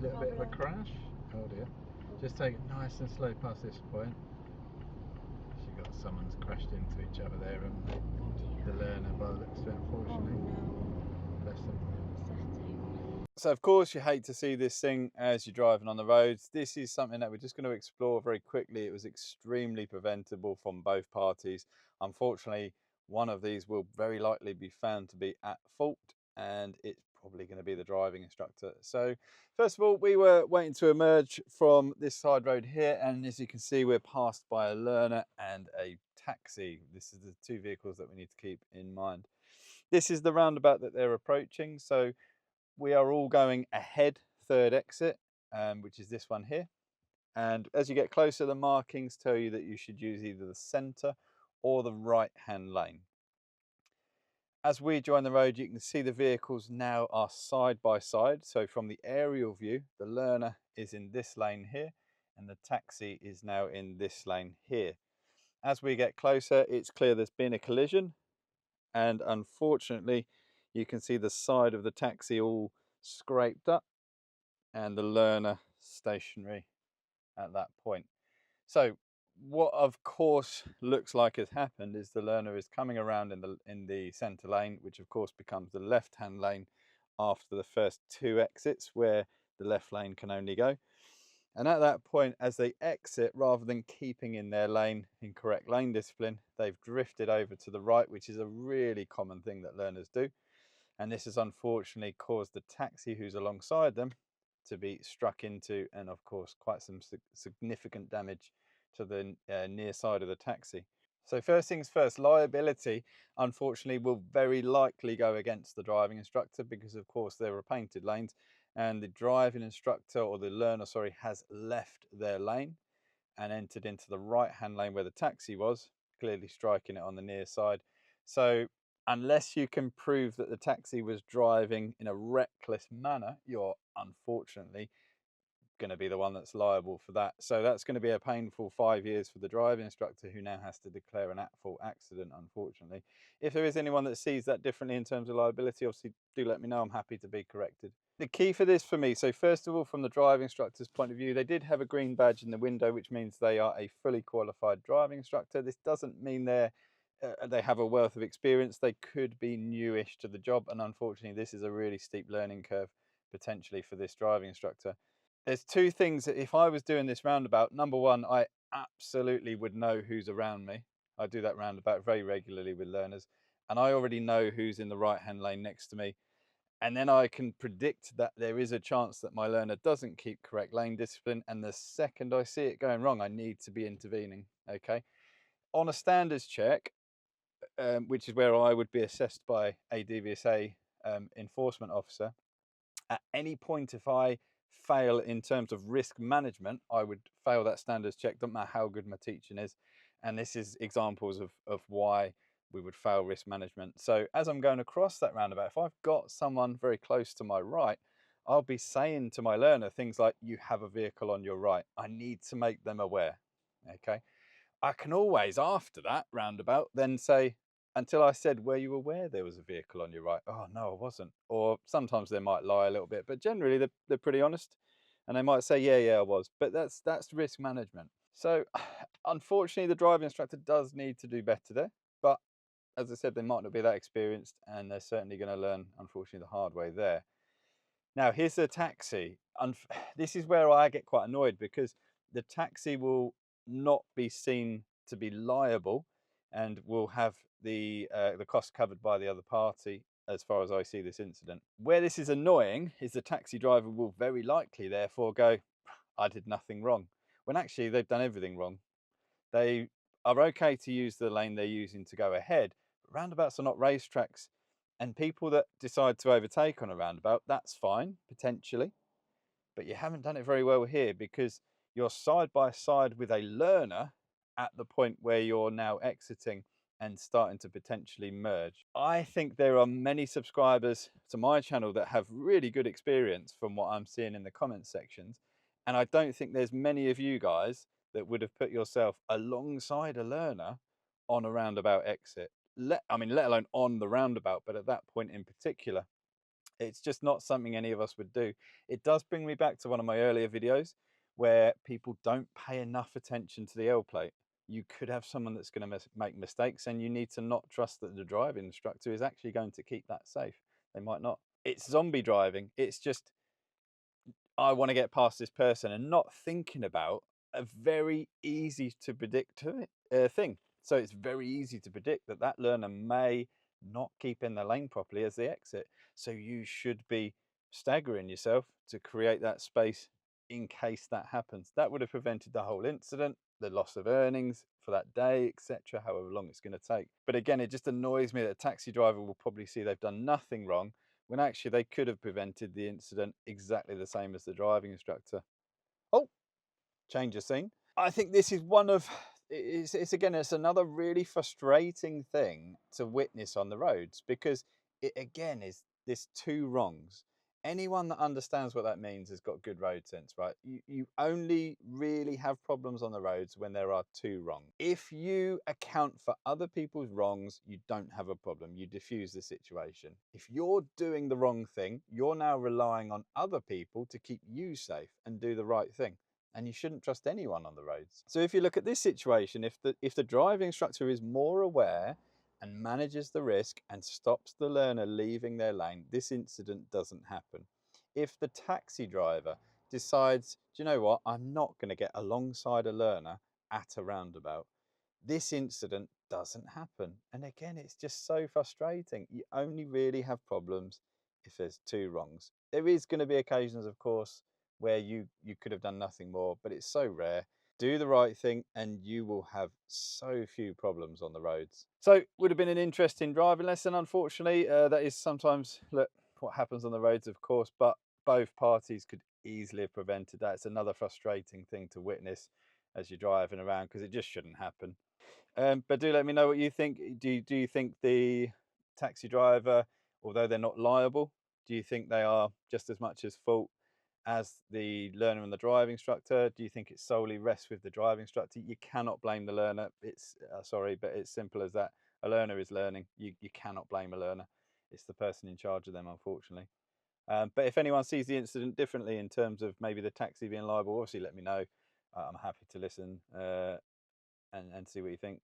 little bit of a crash. Oh dear. Just take it nice and slow past this point. She got someone's crashed into each other there, haven't they? The learner by the looks of it, unfortunately. Bless them. So of course you hate to see this thing as you're driving on the roads. This is something that we're just going to explore very quickly. It was extremely preventable from both parties. Unfortunately, one of these will very likely be found to be at fault, and it's probably going to be the driving instructor. So first of all, we were waiting to emerge from this side road here, and as you can see, we're passed by a learner and a taxi. This is the two vehicles that we need to keep in mind. This is the roundabout that they're approaching. So we are all going ahead, third exit, which is this one here. And as you get closer, the markings tell you that you should use either the center or the right hand lane. As we join the road, you can see the vehicles now are side by side. So from the aerial view, the learner is in this lane here and the taxi is now in this lane here. As we get closer, it's clear there's been a collision, and unfortunately you can see the side of the taxi all scraped up and the learner stationary at that point. So what of course looks like has happened is the learner is coming around in the center lane, which of course becomes the left hand lane after the first two exits where the left lane can only go. And at that point, as they exit, rather than keeping in their lane in correct lane discipline, they've drifted over to the right, which is a really common thing that learners do. And this has unfortunately caused the taxi who's alongside them to be struck into, and of course quite some significant damage to the near side of the taxi. So first things first, liability unfortunately will very likely go against the driving instructor, because of course there are painted lanes and the driving instructor, or the learner, sorry, has left their lane and entered into the right hand lane where the taxi was, clearly striking it on the near side. So unless you can prove that the taxi was driving in a reckless manner, you're unfortunately going to be the one that's liable for that. So that's going to be a painful 5 years for the driving instructor, who now has to declare an at-fault accident, unfortunately. If there is anyone that sees that differently in terms of liability, obviously do let me know. I'm happy to be corrected. The key for this for me, so first of all, from the driving instructor's point of view, they did have a green badge in the window, which means they are a fully qualified driving instructor. This doesn't mean they have a wealth of experience. They could be newish to the job, and unfortunately this is a really steep learning curve potentially for this driving instructor. There's two things that if I was doing this roundabout, number one, I absolutely would know who's around me. I do that roundabout very regularly with learners, and I already know who's in the right hand lane next to me. And then I can predict that there is a chance that my learner doesn't keep correct lane discipline, and the second I see it going wrong, I need to be intervening. Okay, on a standards check, which is where I would be assessed by a DVSA enforcement officer, at any point if I fail in terms of risk management, I would fail that standards check, don't matter how good my teaching is. And this is examples of why we would fail risk management. So as I'm going across that roundabout, if I've got someone very close to my right, I'll be saying to my learner things like, you have a vehicle on your right. I need to make them aware. Okay. I can always, after that roundabout, then say, until I said, were you aware there was a vehicle on your right? Oh, no, I wasn't. Or sometimes they might lie a little bit, but generally they're pretty honest. And they might say, yeah, I was. But that's risk management. So unfortunately, the driving instructor does need to do better there. But as I said, they might not be that experienced, and they're certainly going to learn, unfortunately, the hard way there. Now, here's the taxi. This is where I get quite annoyed, because the taxi will not be seen to be liable and will have the cost covered by the other party, as far as I see this incident. Where this is annoying is the taxi driver will very likely therefore go, I did nothing wrong, when actually they've done everything wrong. They are okay to use the lane they're using to go ahead, but roundabouts are not racetracks. And people that decide to overtake on a roundabout, that's fine, potentially. But you haven't done it very well here, because you're side by side with a learner at the point where you're now exiting and starting to potentially merge. I think there are many subscribers to my channel that have really good experience from what I'm seeing in the comment sections. And I don't think there's many of you guys that would have put yourself alongside a learner on a roundabout exit. Let alone on the roundabout, but at that point in particular. It's just not something any of us would do. It does bring me back to one of my earlier videos where people don't pay enough attention to the L plate. You could have someone that's going to make mistakes, and you need to not trust that the driving instructor is actually going to keep that safe. They might not. It's zombie driving. It's just, I want to get past this person, and not thinking about a very easy to predict thing. So it's very easy to predict that that learner may not keep in the lane properly as they exit. So you should be staggering yourself to create that space in case that happens. That would have prevented the whole incident, the loss of earnings for that day, etc., however long it's going to take. But again, it just annoys me that a taxi driver will probably see they've done nothing wrong when actually they could have prevented the incident exactly the same as the driving instructor. Oh, change of scene. I think this is one of, it's another really frustrating thing to witness on the roads, because it again is this two wrongs. Anyone that understands what that means has got good road sense, right? You only really have problems on the roads when there are two wrongs. If you account for other people's wrongs, you don't have a problem. You diffuse the situation. If you're doing the wrong thing, you're now relying on other people to keep you safe and do the right thing. And you shouldn't trust anyone on the roads. So if you look at this situation, if the driving instructor is more aware and manages the risk and stops the learner leaving their lane, this incident doesn't happen. If the taxi driver decides, do you know what, I'm not going to get alongside a learner at a roundabout, this incident doesn't happen. And again, it's just so frustrating. You only really have problems if there's two wrongs. There is going to be occasions, of course, where you could have done nothing more, but it's so rare. Do the right thing and you will have so few problems on the roads. So would have been an interesting driving lesson. Unfortunately, that is sometimes what happens on the roads, of course, but both parties could easily have prevented that. It's another frustrating thing to witness as you're driving around, because it just shouldn't happen. But do let me know what you think. Do you think the taxi driver, although they're not liable, do you think they are just as much as fault as the learner and the driving instructor? Do you think it solely rests with the driving instructor? You cannot blame the learner. It's sorry, but it's simple as that. A learner is learning. You cannot blame a learner. It's the person in charge of them, unfortunately. But if anyone sees the incident differently in terms of maybe the taxi being liable, obviously let me know. I'm happy to listen and see what you think.